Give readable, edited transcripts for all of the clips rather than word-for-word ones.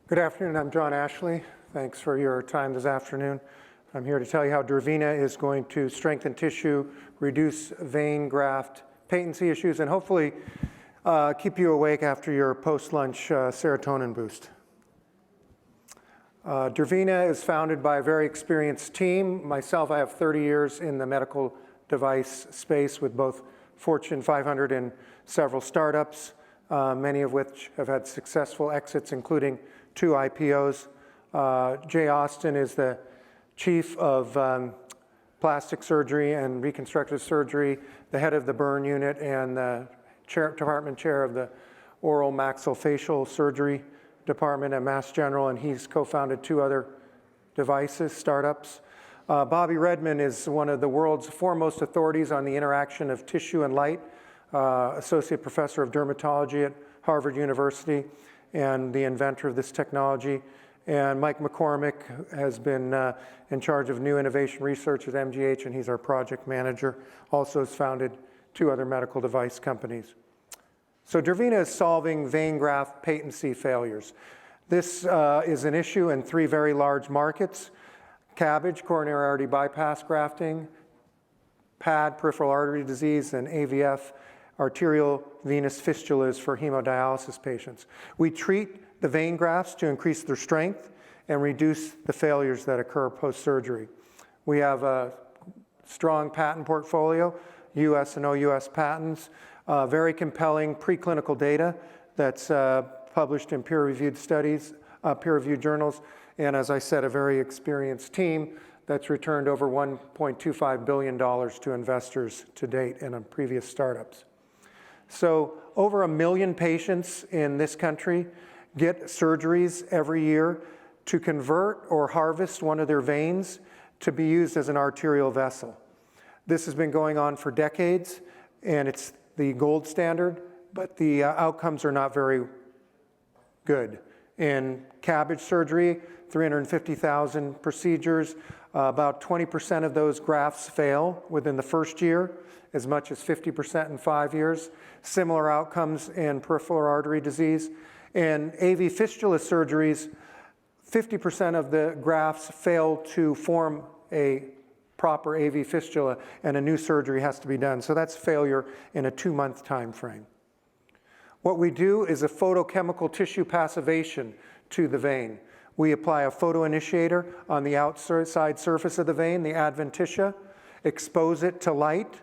Good afternoon, I'm John Ashley. Thanks for your time this afternoon. I'm here to tell you how Durvina is going to strengthen tissue, reduce vein graft patency issues, and hopefully keep you awake after your post-lunch serotonin boost. Durvina is founded by a very experienced team. Myself, I have 30 years in the medical device space with both Fortune 500 and several startups, many of which have had successful exits, including 2 IPOs. Jay Austin is the chief of plastic surgery and reconstructive surgery, the head of the burn unit, and the department chair of the oral maxillofacial surgery department at Mass General, and he's co-founded 2 other devices, startups. Bobby Redman is one of the world's foremost authorities on the interaction of tissue and light, associate professor of dermatology at Harvard University, and the inventor of this technology. And Mike McCormick has been in charge of new innovation research at MGH, and he's our project manager. Also has founded 2 other medical device companies. So Durvina is solving vein graft patency failures. This is an issue in 3 very large markets: CABG, coronary artery bypass grafting; PAD, peripheral artery disease; and AVF, arterial venous fistulas for hemodialysis patients. We treat the vein grafts to increase their strength and reduce the failures that occur post-surgery. We have a strong patent portfolio, US and OUS patents, very compelling preclinical data that's published in peer-reviewed studies, peer-reviewed journals, and as I said, a very experienced team that's returned over $1.25 billion to investors to date in previous startups. So over 1 million patients in this country get surgeries every year to convert or harvest one of their veins to be used as an arterial vessel. This has been going on for decades, and it's the gold standard, but the outcomes are not very good. In CABG surgery, 350,000 procedures, about 20% of those grafts fail within the first year, as much as 50% in 5 years. Similar outcomes in peripheral artery disease. In AV fistula surgeries, 50% of the grafts fail to form a proper AV fistula, and a new surgery has to be done. So that's failure in a 2-month time frame. What we do is a photochemical tissue passivation to the vein. We apply a photoinitiator on the outside surface of the vein, the adventitia, expose it to light.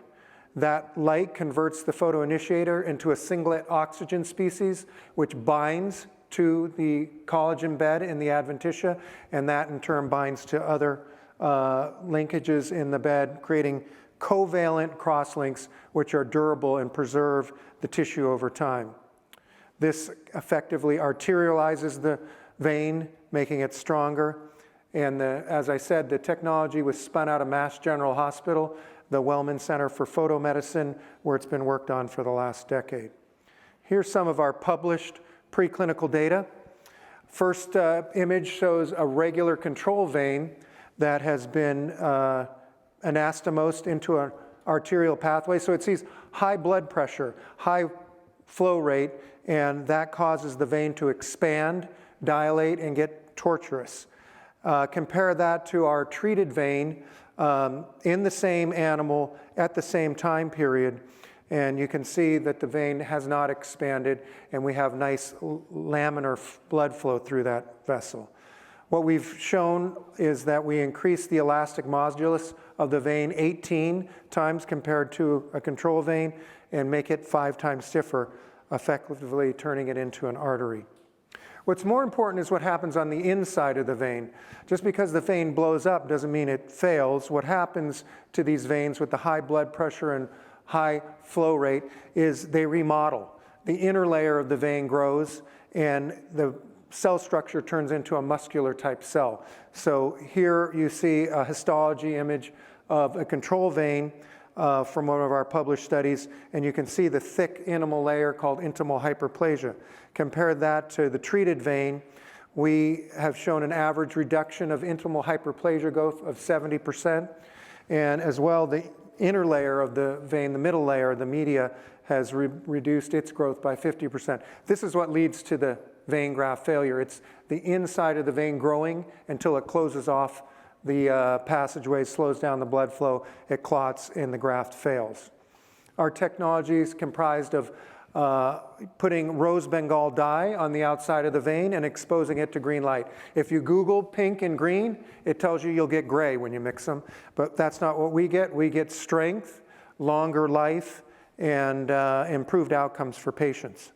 That light converts the photoinitiator into a singlet oxygen species, which binds to the collagen bed in the adventitia, and that in turn binds to other linkages in the bed, creating covalent crosslinks, which are durable and preserve the tissue over time. This effectively arterializes the vein, making it stronger. And as I said, the technology was spun out of Mass General Hospital, the Wellman Center for Photomedicine, where it's been worked on for the last decade. Here's some of our published preclinical data. First image shows a regular control vein that has been anastomosed into an arterial pathway. So it sees high blood pressure, high flow rate, and that causes the vein to expand, dilate, and get tortuous. Compare that to our treated vein in the same animal at the same time period, and you can see that the vein has not expanded, and we have nice laminar blood flow through that vessel. What we've shown is that we increase the elastic modulus of the vein 18 times compared to a control vein and make it 5 times stiffer, effectively turning it into an artery. What's more important is what happens on the inside of the vein. Just because the vein blows up doesn't mean it fails. What happens to these veins with the high blood pressure and high flow rate is they remodel. The inner layer of the vein grows, and the cell structure turns into a muscular type cell. So here you see a histology image of a control vein from one of our published studies, and you can see the thick intimal layer called intimal hyperplasia. Compare that to the treated vein. We have shown an average reduction of intimal hyperplasia growth of 70%, and as well the inner layer of the vein, the middle layer, the media, has reduced its growth by 50%. This is what leads to the vein graft failure. It's the inside of the vein growing until it closes off the passageway, slows down the blood flow, it clots, and the graft fails. Our technology is comprised of putting rose Bengal dye on the outside of the vein and exposing it to green light. If you Google pink and green, it tells you you'll get gray when you mix them, but that's not what we get. We get strength, longer life, and improved outcomes for patients.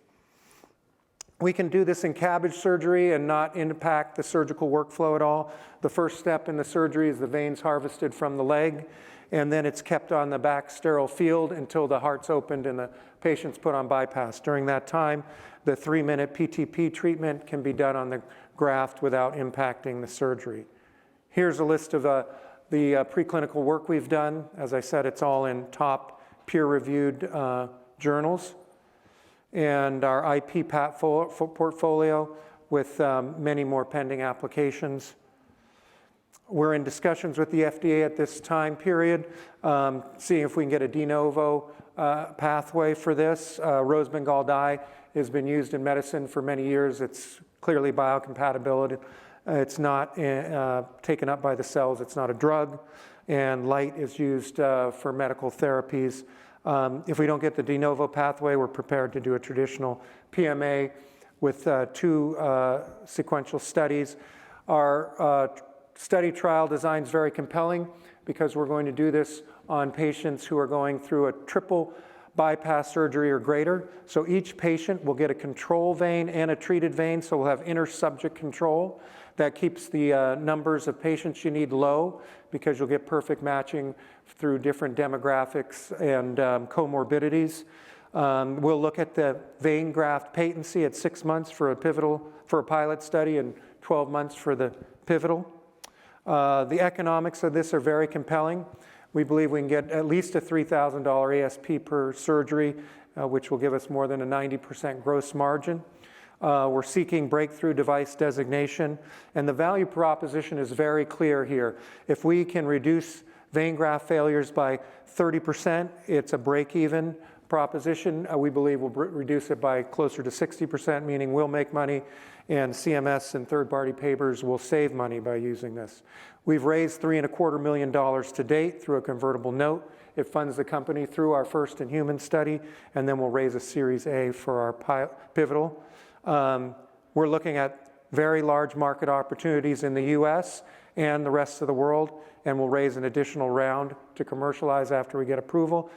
We can do this in CABG surgery and not impact the surgical workflow at all. The first step in the surgery is the veins harvested from the leg, and then it's kept on the back sterile field until the heart's opened and the patient's put on bypass. During that time, the 3-minute PTP treatment can be done on the graft without impacting the surgery. Here's a list of the preclinical work we've done. As I said, it's all in top peer-reviewed journals. And our IP portfolio with many more pending applications. We're in discussions with the FDA at this time period, seeing if we can get a de novo pathway for this. Rose Bengal dye has been used in medicine for many years. It's clearly biocompatible. It's not taken up by the cells. It's not a drug. And light is used for medical therapies. If we don't get the de novo pathway, we're prepared to do a traditional PMA with 2 sequential studies. Our study trial design is very compelling because we're going to do this on patients who are going through a triple bypass surgery or greater. So each patient will get a control vein and a treated vein, so we'll have inter-subject control. That keeps the numbers of patients you need low because you'll get perfect matching through different demographics and comorbidities. We'll look at the vein graft patency at 6 months for a pilot study and 12 months for the pivotal. The economics of this are very compelling. We believe we can get at least a $3,000 ASP per surgery, which will give us more than a 90% gross margin. We're seeking breakthrough device designation, and the value proposition is very clear here. If we can reduce vein graft failures by 30%, it's a break-even proposition. We believe we'll reduce it by closer to 60%, meaning we'll make money, and CMS and third-party payers will save money by using this. We've raised $3.25 million to date through a convertible note. It funds the company through our first-in-human study, and then we'll raise a Series A for our pivotal. We're looking at very large market opportunities in the US and the rest of the world, and we'll raise an additional round to commercialize after we get approval.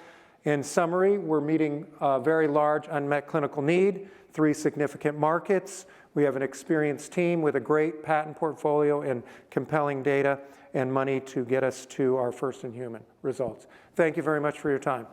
In summary, we're meeting a very large unmet clinical need, 3 significant markets. We have an experienced team with a great patent portfolio and compelling data and money to get us to our first-in-human results. Thank you very much for your time.